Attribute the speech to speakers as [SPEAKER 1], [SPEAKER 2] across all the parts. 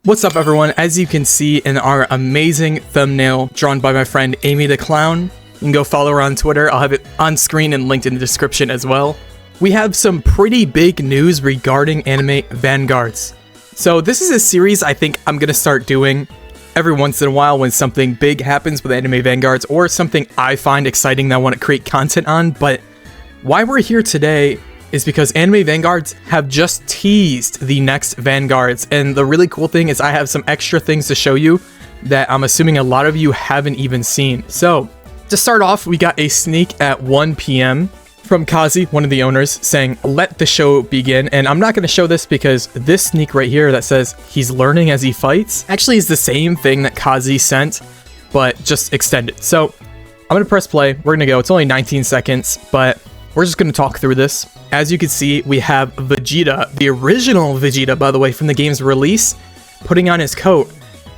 [SPEAKER 1] What's up everyone? As you can see in our amazing thumbnail drawn by my friend Amy the Clown, you can go follow her on Twitter. I'll have it on screen and linked in the description as well. We have some pretty big news regarding Anime Vanguards. So this is a series I think I'm going to start doing every once in a while when something big happens with Anime Vanguards or something I find exciting that I want to create content on. But why we're here today is because Anime Vanguards have just teased the next Vanguards, and the really cool thing is I have some extra things to show you that I'm assuming a lot of you haven't even seen. So, to start off, we got a sneak at 1 PM from Kazi, one of the owners, saying, "Let the show begin." And I'm not going to show this because this sneak right here that says he's learning as he fights actually is the same thing that Kazi sent, but just extended. So, I'm going to press play. We're going to go. It's only 19 seconds, but we're just going to talk through this. As you can see, we have Vegeta, the original Vegeta, by the way, from the game's release, putting on his coat.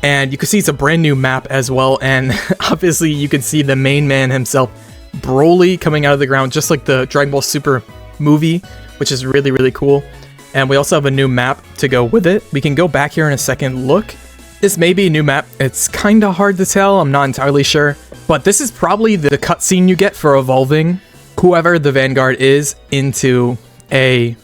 [SPEAKER 1] And you can see it's a brand new map as well. And obviously, you can see the main man himself, Broly, coming out of the ground, just like the Dragon Ball Super movie, which is really, really cool. And we also have a new map to go with it. We can go back here in a second. Look, this may be a new map. It's kind of hard to tell. I'm not entirely sure. But this is probably the cutscene you get for evolving whoever the Vanguard is into a,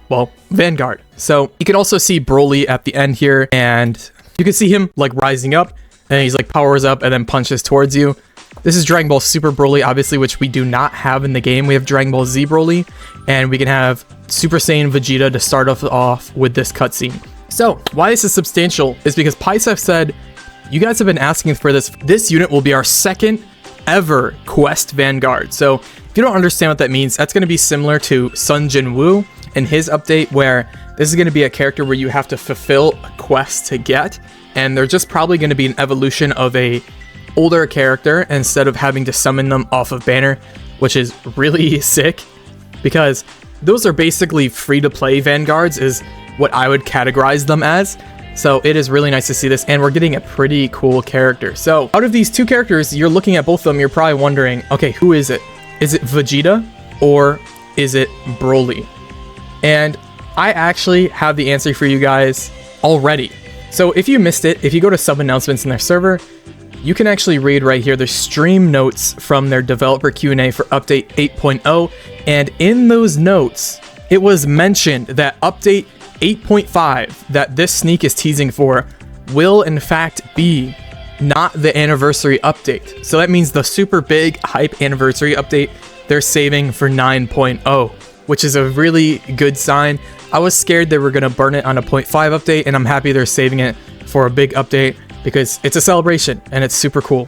[SPEAKER 1] well, Vanguard. So you can also see Broly at the end here, and you can see him like rising up, and he's like powers up and then punches towards you. This is Dragon Ball Super Broly, obviously, which we do not have in the game. We have Dragon Ball Z Broly, and we can have Super Saiyan Vegeta to start off with this cutscene. So why this is substantial is because Paisef said, you guys have been asking for this. This unit will be our second ever Quest Vanguard. So if you don't understand what that means, that's going to be similar to Sun Jin-woo and his update, where this is going to be a character where you have to fulfill a quest to get, and they're just probably going to be an evolution of a older character instead of having to summon them off of banner, which is really sick because those are basically free-to-play Vanguards is what I would categorize them as. So it is really nice to see this, and we're getting a pretty cool character. So out of these two characters, you're looking at both of them, you're probably wondering, okay, who is it? Is it Vegeta or is it Broly? And I actually have the answer for you guys already. So if you missed it, if you go to sub announcements in their server, you can actually read right here the stream notes from their developer Q&A for update 8.0. And in those notes, it was mentioned that update 8.5 that this sneak is teasing for will in fact be not the anniversary update. So that means the super big hype anniversary update they're saving for 9.0, which is a really good sign. I was scared they were going to burn it on a 0.5 update, and I'm happy they're saving it for a big update because it's a celebration and it's super cool.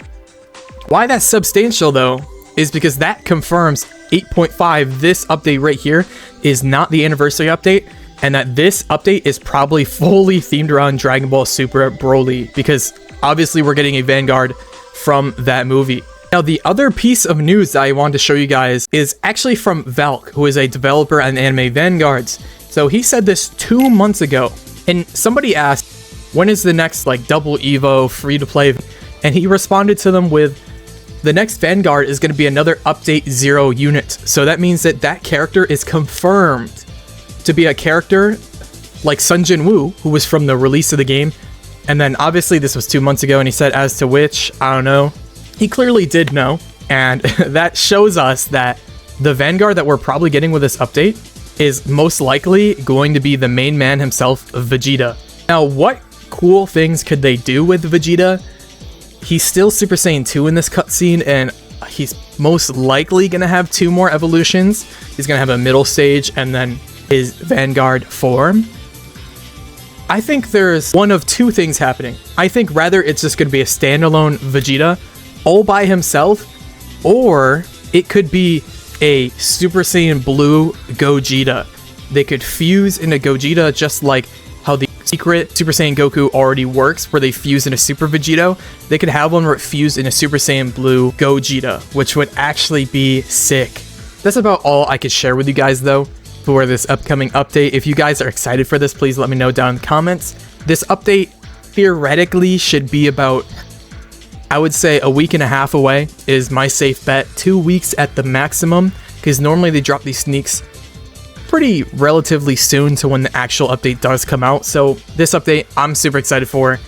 [SPEAKER 1] Why that's substantial though is because that confirms 8.5, this update right here, is not the anniversary update, and that this update is probably fully themed around Dragon Ball Super Broly, because obviously we're getting a Vanguard from that movie. Now, the other piece of news that I wanted to show you guys is actually from Valk, who is a developer on Anime Vanguards. So he said this 2 months ago, and somebody asked, when is the next like double Evo free-to-play? And he responded to them with, the next Vanguard is going to be another update 0 unit. So that means that that character is confirmed to be a character like Sun Jin-woo, who was from the release of the game. And then obviously this was 2 months ago, and he said as to which, I don't know. He clearly did know, and that shows us that the Vanguard that we're probably getting with this update is most likely going to be the main man himself, Vegeta. Now, what cool things could they do with Vegeta? He's still Super Saiyan 2 in this cutscene, and he's most likely going to have 2 more evolutions. He's going to have a middle stage and then his Vanguard form. I think there's one of 2 things happening. I think rather it's just going to be a standalone Vegeta all by himself, or it could be a Super Saiyan Blue Gogeta. They could fuse into Gogeta just like how the secret Super Saiyan Goku already works, where they fuse into Super Vegito. They could have one where it fused into Super Saiyan Blue Gogeta, which would actually be sick. That's about all I could share with you guys though for this upcoming update. If you guys are excited for this, please let me know down in the comments. This update theoretically should be about, I would say, a week and a half away is my safe bet. 2 weeks at the maximum, because normally they drop these sneaks pretty relatively soon to when the actual update does come out. So this update, I'm super excited for.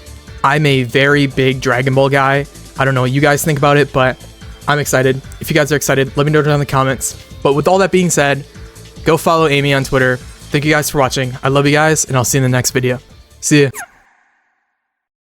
[SPEAKER 1] I'm a very big Dragon Ball guy. I don't know what you guys think about it, but I'm excited. If you guys are excited, let me know down in the comments. But with all that being said, go follow Amy on Twitter. Thank you guys for watching. I love you guys, and I'll see you in the next video. See ya.